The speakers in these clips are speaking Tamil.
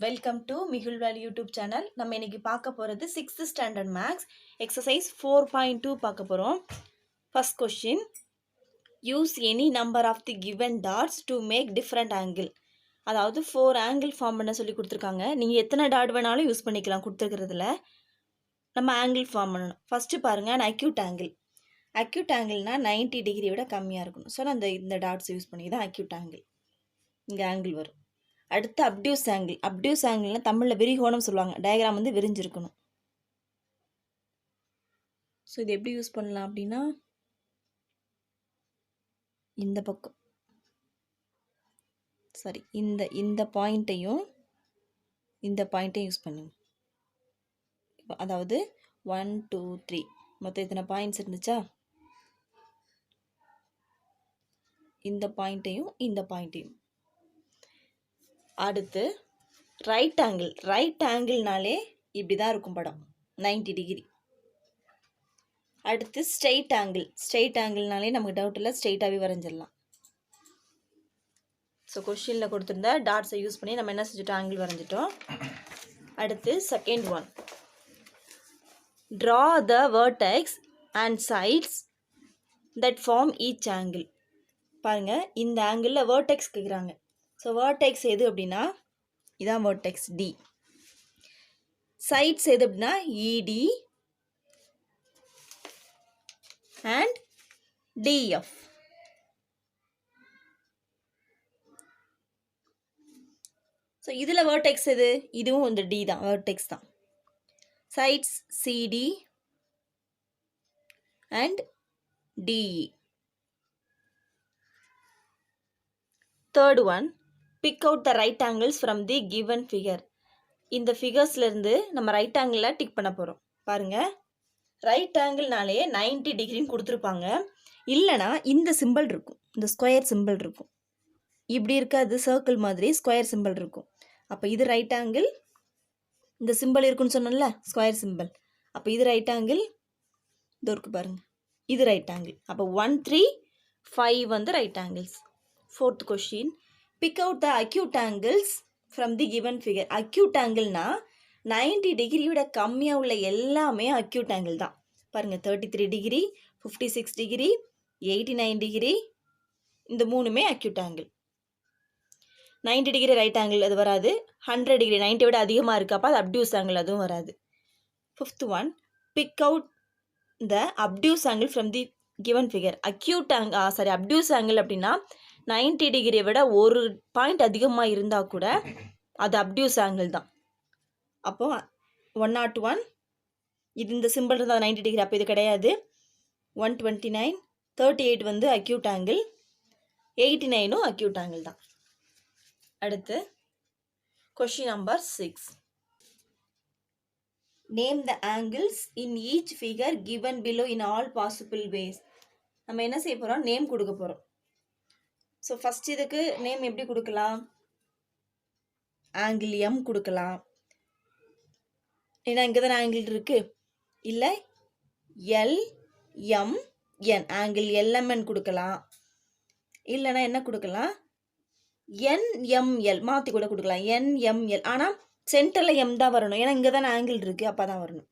Welcome to Mikul Vel YouTube channel. நம்ம இன்னைக்கு பார்க்க போகிறது 6th ஸ்டாண்டர்ட் மேக்ஸ் எக்ஸசைஸ் 4.2 பார்க்க போகிறோம். First question, use any number of the given dots to make different angle. அதாவது 4 ஆங்கிள் ஃபார்ம் பண்ண சொல்லி கொடுத்துருக்காங்க. நீங்கள் எத்தனை டாட் வேணாலும் யூஸ் பண்ணிக்கலாம். கொடுத்துருக்கிறதுல நம்ம ஆங்கிள் ஃபார்ம் பண்ணணும். ஃபஸ்ட்டு பாருங்கள், அக்யூட் ஆங்கிள். அக்யூட் ஆங்கிள்னால் 90 டிகிரி விட கம்மியாக இருக்கணும். ஸோ நான் இந்த டாட்ஸ் யூஸ் பண்ணி தான் அக்யூட் ஆங்கிள், இங்கே ஆங்கிள் வரும். அடுத்து அப்டியூஸ் ஆங்கிள். அப்டியூஸ் ஆங்கிள்னா தமிழில் விரிகோணம் சொல்லுவாங்க. டயக்ராம் வந்து விரிஞ்சிருக்கணும். ஸோ இது எப்படி யூஸ் பண்ணலாம் அப்படின்னா, இந்த பக்கம் சாரி இந்த பாயிண்ட்டையும் இந்த பாயிண்ட்டையும் யூஸ் பண்ணுங்க. அதாவது 1 2 3 மொத்தம் இத்தனை பாயிண்ட்ஸ் இருந்துச்சா, இந்த பாயிண்ட்டையும் இந்த பாயிண்ட்டையும். அடுத்து ரைட் ஆங்கிள். ரைட் ஆங்கிள்னாலே இப்படி தான் இருக்கும் படம், 90 டிகிரி. அடுத்து ஸ்ட்ரெயிட் ஆங்கிள். ஸ்ட்ரெயிட் ஆங்கிள்னாலே நமக்கு டவுட் இல்லை, ஸ்ட்ரெயிட்டாகவே வரைஞ்சிடலாம். ஸோ கொஷினில் கொடுத்துருந்தா டாட்ஸை யூஸ் பண்ணி நம்ம என்ன செஞ்சுட்டோம், ஆங்கிள் வரைஞ்சிட்டோம். அடுத்து second one, draw the vertex and sides that form each angle. பாருங்கள், இந்த ஆங்கிளில் வெர்டெக்ஸ் கேட்குறாங்க. ஸோ வேர்டெக்ஸ் எது அப்படின்னா இதான் வேர்டெக்ஸ் டி. சைட்ஸ் எது அப்படின்னா இடி அண்ட் டிஎஃப். ஸோ இதில் வேர்டெக்ஸ் எது, இதுவும் இந்த டி தான், வேர்டெக்ஸ் தான். Sides CD and DE. Third one, pick out the right angles from the given figure. இந்த ஃபிகர்ஸ்லேருந்து நம்ம ரைட் ஆங்கிளில் டிக் பண்ண போகிறோம். பாருங்கள், ரைட் ஆங்கிள்னாலே 90 டிகிரின்னு கொடுத்துருப்பாங்க. இல்லைனா இந்த சிம்பிள் இருக்கும், இந்த ஸ்கொயர் சிம்பிள் இருக்கும். இப்படி இருக்காது, சர்க்கிள் மாதிரி ஸ்கொயர் சிம்பிள் இருக்கும். அப்போ இது ரைட் ஆங்கிள், இந்த சிம்பிள் இருக்குன்னு சொன்னோம்ல, ஸ்கொயர் சிம்பிள். அப்போ இது ரைட் ஆங்கிள், இது இருக்கு பாருங்கள், இது ரைட் ஆங்கிள். அப்போ 1 3 5 வந்து right angles. Fourth question, pick out the acute angles from the given figure. Acute ஆங்கிள்னா 90 டிகிரி விட கம்மியாக உள்ள எல்லாமே அக்யூட் ஆங்கிள் தான். பாருங்கள், 33 டிகிரி, 56 டிகிரி, 89 டிகிரி, இந்த மூணுமே acute angle. 90 degree right angle அது வராது. 100 டிகிரி 90 விட அதிகமாக இருக்குது, அப்போ அது அப்டியூஸ் ஆங்கிள், அதுவும் வராது. Fifth one, pick out the obtuse angle from the given figure. Obtuse angle அப்படின்னா 90 டிகிரியை விட ஒரு பாயிண்ட் அதிகமாக இருந்தால் கூட அது அப்டியூஸ் ஆங்கிள் தான். அப்போது 101, இது இந்த சிம்பிள் இருந்தால் 90 டிகிரி, அப்போ இது கிடையாது. 129, 38 வந்து அக்யூட் ஆங்கிள், 89ம் அக்யூட் ஆங்கிள் தான். அடுத்து question number 6, name the angles in each figure given below in all possible ways. நம்ம என்ன செய்ய போகிறோம், நேம் கொடுக்க போகிறோம். ஸோ ஃபஸ்ட் இதுக்கு நேம் எப்படி கொடுக்கலாம், ஆங்கிள் எம் கொடுக்கலாம். ஏன்னா இங்கே தானே ஆங்கிள் இருக்குது. இல்லை எல்எம்என், ஆங்கிள் எல்எம்என் கொடுக்கலாம். இல்லைனா என்ன கொடுக்கலாம், என்எம்எல் மாற்றி கூட கொடுக்கலாம், என்எம்எல். ஆனால் சென்டரில் எம் தான் வரணும், ஏன்னா இங்கே தானே ஆங்கிள் இருக்குது, அப்போ தான் வரணும்.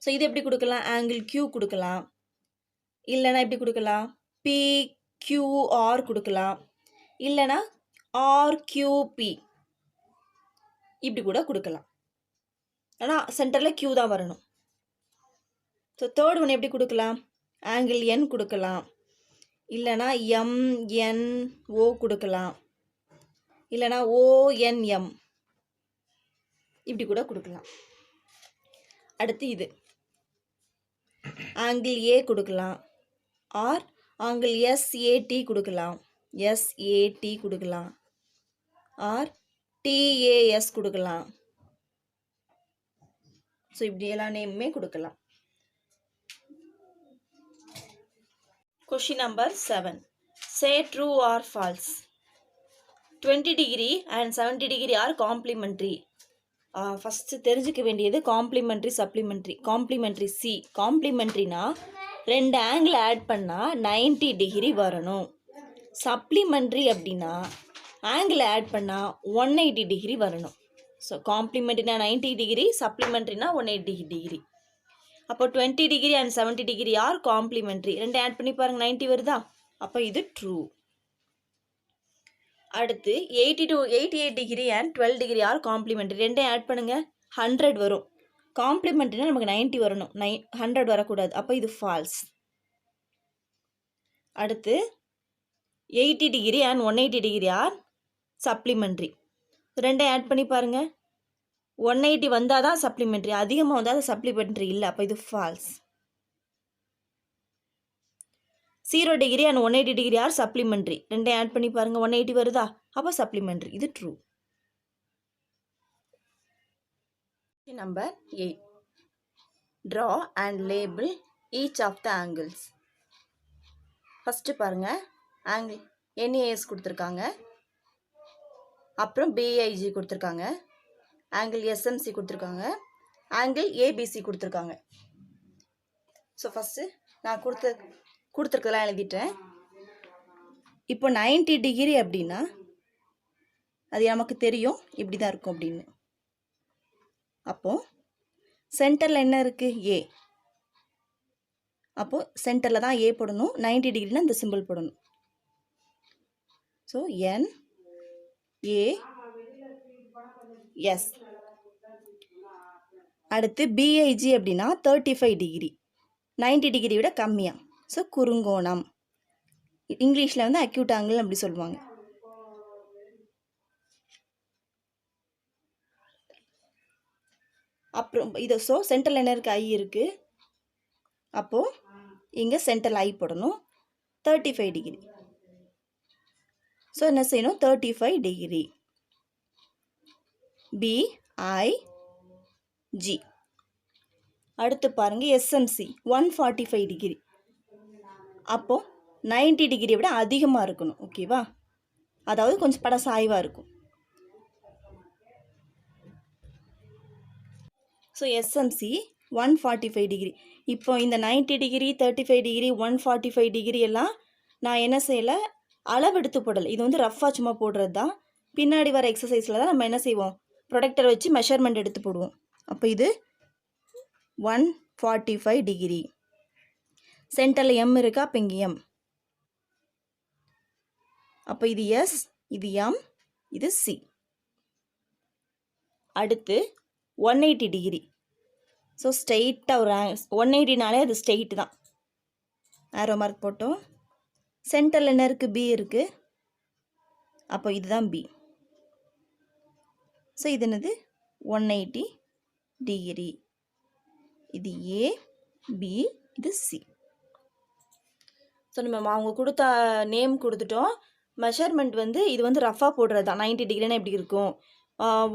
ஸோ இது எப்படி கொடுக்கலாம், ஆங்கிள் கியூ கொடுக்கலாம். இல்லைனா எப்படி கொடுக்கலாம், PQR கொடுக்கலாம். இல்லைனா RQP இப்படி கூட கொடுக்கலாம். ஆனால் சென்டரில் Q தான் வரணும். ஸோ தேர்ட் ஒன் எப்படி கொடுக்கலாம், ஆங்கிள் N கொடுக்கலாம். இல்லைனா MNO கொடுக்கலாம். இல்லைனா ONM இப்படி கூட கொடுக்கலாம். அடுத்து இது ஆங்கிள் A கொடுக்கலாம். ஆர் ஆங்கிள் SAT கொடுக்கலாம், SAT கொடுக்கலாம். ஆர் TAS கொடுக்கலாம். ஸோ இப்படி எல்லா நேமுமே கொடுக்கலாம். Question number 7, say true or false. 20 degree and 70 degree are complementary. First தெரிஞ்சுக்க வேண்டியது காம்ப்ளிமெண்ட்ரி, சப்ளிமெண்ட்ரி. காம்ப்ளிமெண்ட்ரி சி. காம்ப்ளிமெண்ட்ரினா 2 ஆங்கிள் ஆட் பண்ணால் 90 டிகிரி வரணும். சப்ளிமெண்ட்ரி அப்படின்னா ஆங்கிள் ஆட் பண்ணால் 180 டிகிரி வரணும். ஸோ காம்ப்ளிமெண்ட்ரினா 90 டிகிரி, சப்ளிமெண்ட்ரினா 180 டிகிரி. அப்போ 20 degree and 70 degree are complementary. ரெண்டு ஆட் பண்ணி பாருங்க, 90 வருதா? அப்போ இது ட்ரூ. அடுத்து 88 degree and 12 degree are complementary. ரெண்டையும் ஆட் பண்ணுங்க, 100 வரும். காம்ப்ளிமெண்ட்ரினா நமக்கு 90 வரணும், 100 வரக்கூடாது. அப்போ இது ஃபால்ஸ். அடுத்து 80 degree and 180 degree are supplementary. ரெண்டையும் ஆட் பண்ணி பாருங்க, 180 வந்தால் தான் சப்ளிமெண்ட்ரி, அதிகமாக வந்தால் அது சப்ளிமெண்ட்ரி இல்லை. அப்போ இது false. 0 degree and 180 degree are supplementary. ரெண்டையும் ஆட் பண்ணி பாருங்க, 180 வருதா? அப்போ சப்ளிமெண்ட்ரி. இது true. Number 8. Draw and label each of the angles. First பாருங்க, ஆங்கிள் NAS கொடுத்துருக்காங்க, அப்புறம் BIG கொடுத்துருக்காங்க, ஆங்கிள் SMC கொடுத்துருக்காங்க, ஆங்கிள் ABC கொடுத்துருக்காங்க. ஸோ ஃபஸ்ட்டு நான் கொடுத்துருக்கதெல்லாம் எழுதிட்டேன். இப்போ 90 டிகிரி அப்படின்னா அது நமக்கு தெரியும் இப்படி தான் இருக்கும் அப்படின்னு. அப்போது சென்டரில் என்ன இருக்குது? ஏ. அப்போது சென்டரில் தான் ஏ போடணும். 90 டிகிரினா இந்த சிம்பிள் போடணும். So N A S. அடுத்து பிஐஜி அப்படின்னா 35 டிகிரி, 90 டிகிரி விட கம்மியாக. ஸோ குறுங்கோணம். இங்கிலீஷில் வந்து அக்யூட் ஆங்கிள் அப்படி சொல்லுவாங்க. அப்புறம் இது ஸோ சென்டரில் என்ன இருக்குது? ஐ இருக்குது. அப்போது இங்கே சென்டரில் ஐ போடணும். 35 டிகிரி. ஸோ என்ன செய்யணும்? 35 டிகிரி BIG. அடுத்து பாருங்கள், SMC 145 டிகிரி. அப்போது 90 டிகிரியை விட அதிகமாக இருக்கணும். ஓகேவா? அதாவது கொஞ்சம் பட சாய்வாக இருக்கும். So SMC 145 degree. இப்போ இந்த 90 டிகிரி, 35 டிகிரி, 145 டிகிரி எல்லாம் நான் என்ன செய்யலை, அளவெடுத்து போடலை. இது வந்து ரஃபாக சும்மா போடுறது தான். பின்னாடி வர எக்ஸசைஸில் தான் நம்ம என்ன செய்வோம், ப்ரொடக்டர் வச்சு மெஷர்மெண்ட் எடுத்து போடுவோம். அப்போ இது 145 டிகிரி. சென்டரில் M இருக்கா? அப்போ இங்கே M. அப்போ இது S, இது M, இது C. அடுத்து 180 டிகிரி. ஸோ ஸ்ட்ரெயிட்டாக ஒரு 180நாலே அது ஸ்ட்ரெயிட்டு தான். ஆரோ மார்க் போட்டோம். சென்டரில் என்ன இருக்குது? B இருக்குது. அப்போ இதுதான் B. ஸோ இது என்னது? 180 டிகிரி. இது A, B, இது C. ஸோ நம்ம அவங்க கொடுத்த நேம் கொடுத்துட்டோம். மெஷர்மெண்ட் வந்து இது வந்து ரஃபாக போடுறது தான். 90 டிகிரினா எப்படி இருக்கும்,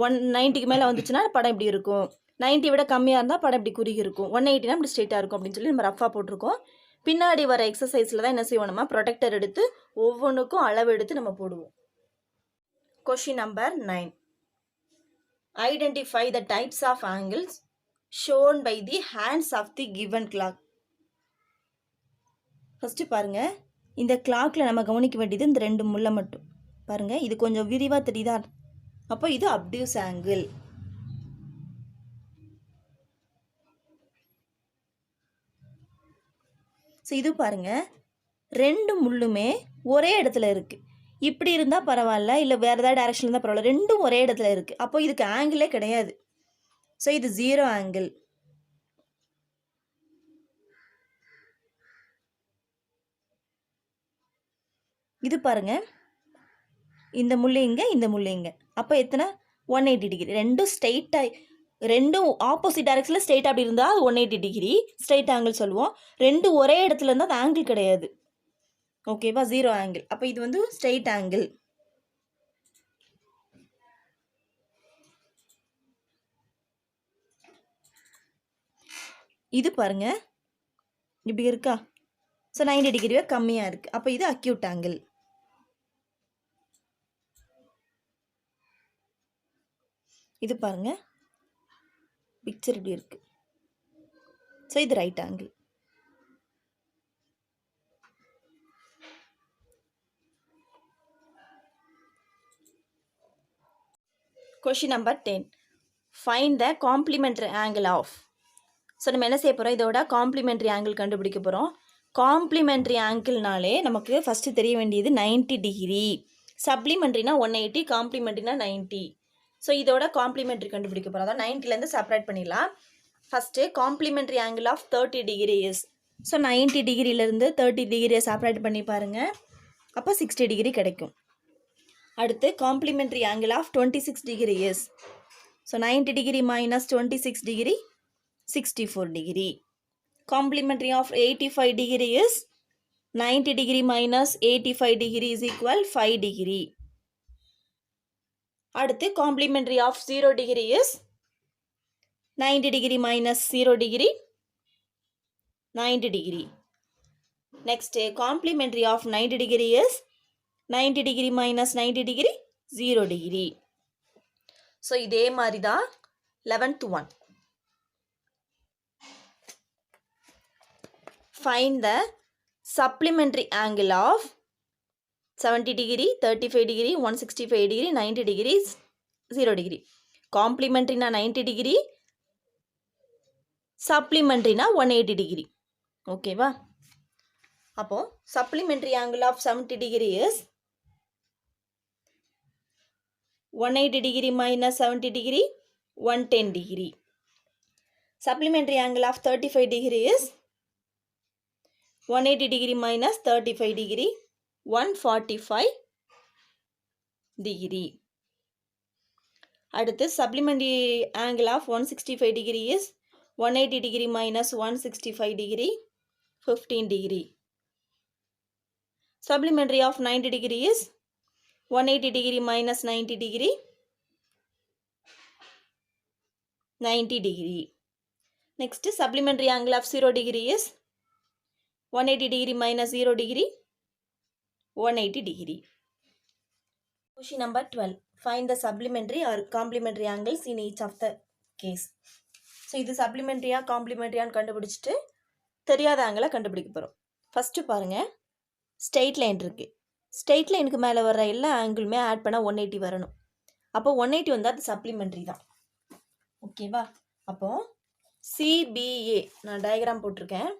190க்கு மேலே வந்துச்சுன்னா படம் இப்படி இருக்கும், 90 விட கம்மியாக இருந்தால் படம் இப்படி குறுகி இருக்கும், 180னா இப்படி ஸ்ட்ரெயிட்டாக இருக்கும் அப்படின்னு சொல்லி நம்ம ரஃபாக போட்டிருக்கோம். பின்னாடி வர எக்ஸசைஸில் தான் என்ன செய்வோம், நம்ம ப்ரொடக்டர் எடுத்து ஒவ்வொன்றுக்கும் அளவு எடுத்து நம்ம போடுவோம். Question number 9. Identify the types of angles shown by the hands of the given clock. First பாருங்கள், இந்த கிளாக்கில் நம்ம கவனிக்க வேண்டியது இந்த 2 முள்ளை மட்டும். பாருங்கள், இது கொஞ்சம் விரிவாக தெரியுதா? அப்போ இது அப்டியூஸ் ஆங்கிள். ஸோ இது பாருங்கள், 2 முள்ளுமே ஒரே இடத்துல இருக்குது. இப்படி இருந்தால் பரவாயில்ல, இல்லை வேறு ஏதாவது டைரக்ஷன் இருந்தால் பரவாயில்ல, ரெண்டும் ஒரே இடத்துல இருக்குது. அப்போ இதுக்கு ஆங்கிளே கிடையாது. ஸோ இது 0 ஆங்கிள். இது பாருங்க, இந்த முள்ளு இங்கே, இந்த முள்ளு இங்கே. அப்போ எத்தனை? 180 டிகிரி. ரெண்டும் ஸ்ட்ரெயிட்டாக, ரெண்டும் ஆப்போசிட் டைரக்ஷனில் ஸ்ட்ரெயிட்டாக அப்படி இருந்தால் அது 180 டிகிரி ஸ்ட்ரெயிட் ஆங்கிள் சொல்லுவோம். ரெண்டும் ஒரே இடத்துல இருந்தால் அது ஆங்கிள் கிடையாது. ஓகேவா? 0 ஆங்கிள். அப்போ இது வந்து ஸ்ட்ரெயிட் ஆங்கிள். இது பாருங்க, இப்படி இருக்கா? ஸோ 90 டிகிரியே கம்மியாக இருக்குது. அப்போ இது அக்யூட் ஆங்கிள். இது பாருங்க, பிக்சர் இப்படி இருக்குது. ஸோ இது right angle. Question number 10. Find the complementary angle of. So நம்ம என்ன செய்ய போகிறோம், இதோட காம்ப்ளிமெண்ட்ரி ஆங்கிள் கண்டுபிடிக்க போகிறோம். காம்ப்ளிமெண்ட்ரி ஆங்கிள்னாலே நமக்கு ஃபஸ்ட்டு தெரிய வேண்டியது 90 டிகிரி. சப்ளிமெண்ட்ரினா 180, காம்ப்ளிமெண்ட்ரினா 90. ஸோ இதோட காம்ப்ளிமெண்ட்ரி கண்டுபிடிக்க போகிறோம். அதான் 90லேருந்து செப்பரேட் பண்ணிடலாம். First complementary angle of 30 degree is. So 90 டிகிரியிலேருந்து 30 டிகிரியை செப்பரேட் பண்ணி பாருங்கள், அப்போ 60 டிகிரி கிடைக்கும். அடுத்து complementary angle of 26 degree is. So 90 degree minus 26 degree 64 degree. Complementary of 85 degree is 90 degree minus 85 degree is equal 5 degree. அடுத்து complementary of 0 degree is 90 degree minus 0 degree 90 degree. Next complementary of 90 degree is 90 degree minus 90 degree 0 degree. So இதே மாதிரி தான் 11th one. Find the supplementary angle of 70 degree, 35 degree, 165 degree, 90 degrees, 0 degree. Complementary na 90 degree, supplementary na 180 degree. Okay va? அப்போ supplementary angle of 70 degree is 180 degree minus 70 degree, 110 degree. Supplementary angle of 35 degree is 180 degree minus 35 degree, 145 degree. அடுத்து supplementary angle of 165 degree is 180 degree minus 165 degree, 15 degree. Supplementary of 90 degree is 180 degree minus 90 degree, 90 degree. Next supplementary angle of 0 degree is 180 degree minus 0 degree, 180 degree. Question number 12. Find the supplementary or complementary angles in each of the case. So இது சப்ளிமெண்ட்ரியாக காம்ப்ளிமெண்ட்ரியான்னு கண்டுபிடிச்சிட்டு தெரியாத ஆங்கிளை கண்டுபிடிக்க போகிறோம். ஃபஸ்ட்டு பாருங்கள், ஸ்ட்ரெயிட் லைன் இருக்குது. ஸ்ட்ரெயிட் லைனுக்கு மேலே வர எல்லா ஆங்கிளுமே ஆட் பண்ணால் 180 வரணும். அப்போ 180 வந்தால் அது சப்ளிமெண்ட்ரி தான். ஓகேவா? அப்போது சிபிஏ நான் டயக்ராம் போட்டிருக்கேன்.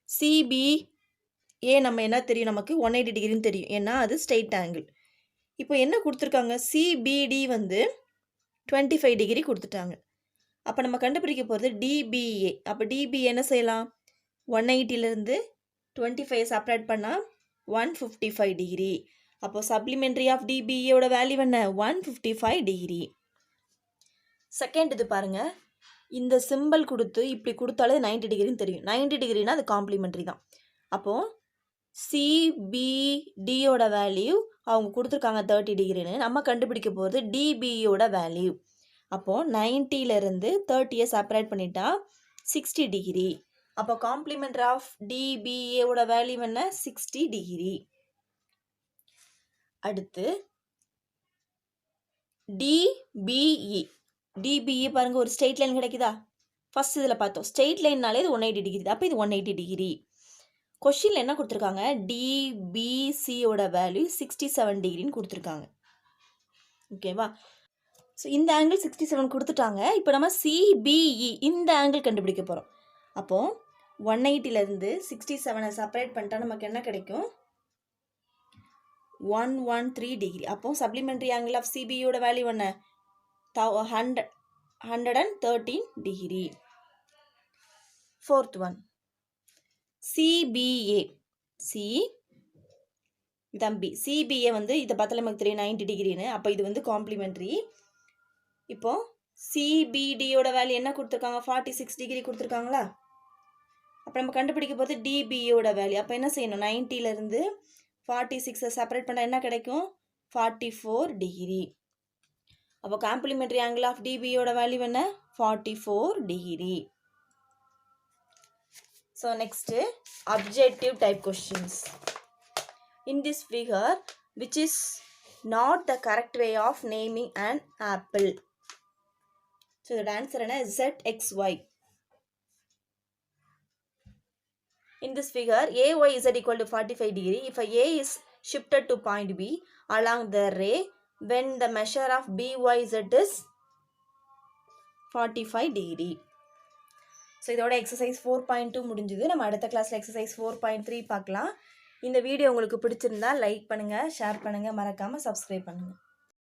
சிபிஏ நம்ம என்ன தெரியும், நமக்கு 180 டிகிரின்னு தெரியும், ஏன்னா அது ஸ்ட்ரெயிட் ஆங்கிள். இப்போ என்ன கொடுத்துருக்காங்க, சிபிடி வந்து 25 டிகிரி கொடுத்துட்டாங்க. அப்போ நம்ம கண்டுபிடிக்க போகிறது டிபிஏ. அப்போ டிபிஏ என்ன செய்யலாம், 180லேருந்து 25 செப்பரேட் பண்ணால் 155 டிகிரி. அப்போது சப்ளிமெண்ட்ரி ஆஃப் டிபிஏயோட வேல்யூ என்ன, 155 டிகிரி. செகண்ட் இது பாருங்கள், இந்த சிம்பிள் கொடுத்து இப்படி கொடுத்தாலே 90 டிகிரின்னு தெரியும். 90 டிகிரினா அது காம்ப்ளிமெண்ட்ரி தான். அப்போது சிபிடியோட வேல்யூ அவங்க கொடுத்துருக்காங்க 30 டிகிரின்னு, நம்ம கண்டுபிடிக்க போகிறது டிபியோட வேல்யூ. அப்போது 90லேருந்து 30யை செப்பரேட் பண்ணிட்டா 60 டிகிரி. அப்போ காம்ப்ளிமெண்ட்ரி ஆஃப் டிபிஏவோட வேல்யூ என்ன, 60 டிகிரி. அடுத்து டிபிஇ. டிபிஇ பாருங்கள், ஒரு ஸ்ட்ரெயிட் லைன் கிடைக்குதா? ஃபஸ்ட் இதில் பார்த்தோம், ஸ்ட்ரெயிட் லைன்னாலே இது 180 டிகிரி தான். அப்போ இது 180 டிகிரி. கொஷினில் என்ன கொடுத்துருக்காங்க, டிபிசியோட வேல்யூ 67 டிகிரின்னு கொடுத்துருக்காங்க. ஓகேவா? ஸோ இந்த ஆங்கிள் 67 கொடுத்துட்டாங்க. இப்போ நம்ம சிபிஇ இந்த ஆங்கிள் கண்டுபிடிக்க போகிறோம். அப்போது 180லேருந்து 67 செப்பரேட் பண்ணிட்டா நமக்கு என்ன கிடைக்கும், 113 டிகிரி. அப்போது சப்ளிமெண்ட்ரி ஆங்கிள் ஆஃப் சிபிஇயோட வேல்யூ என்ன, 113 degree. Fourth one CPA. CPA வந்து இதை பார்த்தாலே நமக்கு தெரியும் 90 டிகிரின்னு. அப்போ இது வந்து காம்ப்ளிமெண்ட்ரி. இப்போ சிபிடியோட வேல்யூ என்ன கொடுத்துருக்காங்க, 46 டிகிரி கொடுத்துருக்காங்களா? அப்போ நம்ம கண்டுபிடிக்க போகிறது டிபியோட வேல்யூ. அப்போ என்ன செய்யணும், 90லேருந்து 46 செப்பரேட் பண்ணால் என்ன கிடைக்கும், 44 டிகிரி. அப்போ காம்ப்ளிமெண்ட்ரி ஆங்கிள் ஆஃப் டிபியோட வேல்யூ என்ன, 44 degree. So next objective type questions. In this figure, which is not the correct way of naming an apple? So the answer is ZXY. In this figure, AYZ equal to 45 degree. If A is shifted to point B along the ray, when the measure of BYZ is 45 degree. So இதோட எக்ஸசைஸ் 4.2 முடிஞ்சுது. நம்ம அடுத்த கிளாஸில் எக்ஸசைஸ் 4.3 பார்க்கலாம். இந்த வீடியோ உங்களுக்கு பிடிச்சிருந்தா லைக் பண்ணுங்கள், ஷேர் பண்ணுங்கள், மறக்காமல் சப்ஸ்கிரைப் பண்ணுங்கள்.